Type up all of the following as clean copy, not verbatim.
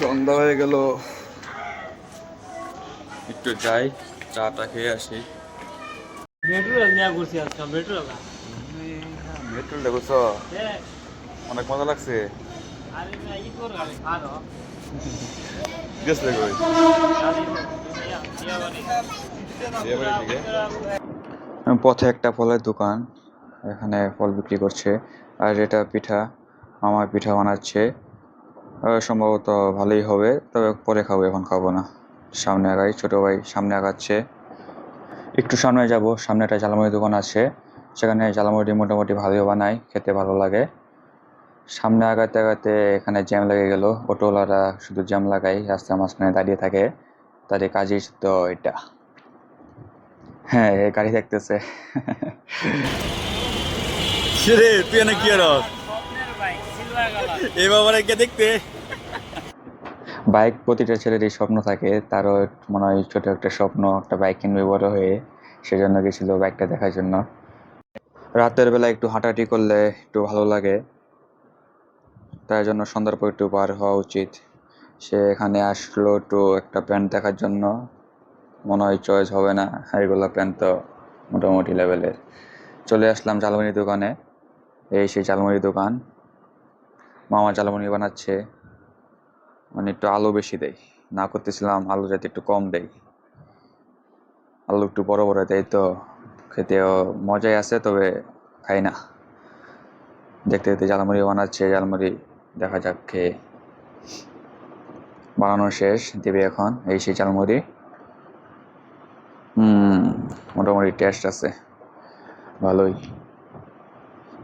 সন্ধ্যা হয়ে গেল, একটু যাই চাটা খেয়ে আসি। মেট্রোল দেখছো, অনেক মজা লাগছে। গেছলে কই? বিয়েবাড়ি থেকে পথে একটা ফলের দোকান, এখানে ফল বিক্রি করছে। আর এটা পিঠা, মামা পিঠা বানাচ্ছে। সম্ভবত ভালোই হবে, তবে পরে খাবো, এখন খাবো না। সামনে আগাই, ছোট ভাই সামনে আগাচ্ছে। একটু সামনে যাব, সামনে একটা ঝালমুড়ির দোকান আছে, সেখানে ঝালমুড়ি মোটামুটি ভালোই বানায়, খেতে ভালো লাগে। সামনে আগাতে আগাতে এখানে জ্যাম লেগে গেল। অটোওয়ালারা শুধু জ্যাম লাগায়, রাস্তার মাঝখানে দাঁড়িয়ে থাকে, তাদের কাজই তো এটা। হ্যাঁ, এই গাড়ি দেখতেছে। রে তুই এনে কি আর এই বাবার কে দেখতে। বাইক প্রতিটা ছেলেরই স্বপ্ন থাকে, তারও মনে হয় ছোট একটা স্বপ্ন, একটা বাইক কিনবে বড় হয়ে। সেজন্য গেছিল বাইকটা দেখার জন্য। রাতের বেলা একটু হাঁটাহাঁটি করলে একটু ভালো লাগে, তাই জন্য সন্ধ্যার পর একটু বার হওয়া উচিত। সে এখানে আসলো একটু একটা প্যান্ট দেখার জন্য, মনে হয় চয়েস হবে না, এগুলো প্যান্ট তো মোটামুটি লেভেলের। চলে আসলাম ঝালমুড়ি দোকানে। এই সেই ঝালমুড়ি দোকান, মামা ঝালমুড়ি বানাচ্ছে। মানে একটু আলু বেশি দেয়, না করতেছিলাম আলু যাতে একটু কম দেয়, আলু একটু বড় বড় দেয়, তো খেতেও মজাই আছে, তবে খাই না। দেখতে দেখতে ঝালমুড়ি বানাচ্ছে, ঝালমুড়ি দেখা যাক খেয়ে। বানানো শেষ, দেবে এখন। এই সেই ঝালমুড়ি, মোটামুটি টেস্ট আছে, ভালোই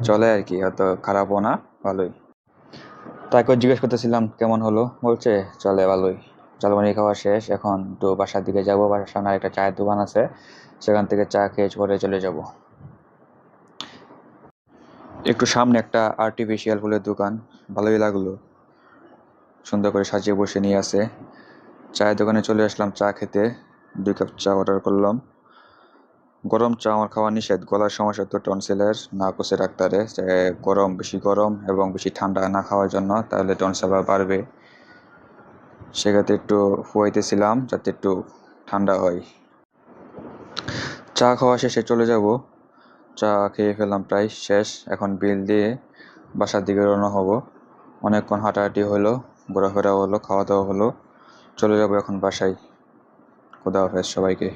চলে আর কি, অত খারাপও না, ভালোই। তাকে জিজ্ঞেস করতেছিলাম কেমন হলো, বলছে চলে ভালোই। ঝালমুড়ি খাওয়া শেষ, এখন একটু বাসার দিকে যাবো। বাসার সামনে একটা চায়ের দোকান আছে, সেখান থেকে চা খেয়ে পরে চলে যাব। একটু সামনে একটা আর্টিফিশিয়াল ফুলের দোকান, ভালোই লাগলো, সুন্দর করে সাজিয়ে বসে নিয়ে আছে। চায়ের দোকানে চলে আসলাম চা খেতে, 2 কাপ চা অর্ডার করলাম। গরম চা আমার খাওয়া নিষেধ, গলার সমস্যা তো টনসিলের, না করছে ডাক্তারে যে বেশি গরম এবং বেশি ঠান্ডা না খাওয়ার জন্য, তাহলে টনসিল বাড়বে। সেক্ষেত্রে একটু ফুয়াইতেছিলাম যাতে একটু ঠান্ডা হয়। চা খাওয়া শেষে চলে যাব, চা খেয়ে ফেললাম, প্রায় শেষ। এখন বিল দিয়ে বাসার দিকে রওনা হব। অনেকক্ষণ হাঁটাহাঁটি হলো, ঘোরাফেরা হলো, খাওয়া দাওয়া হলো, চলে যাব এখন বাসায়। খোদা হাফেজ সবাইকে।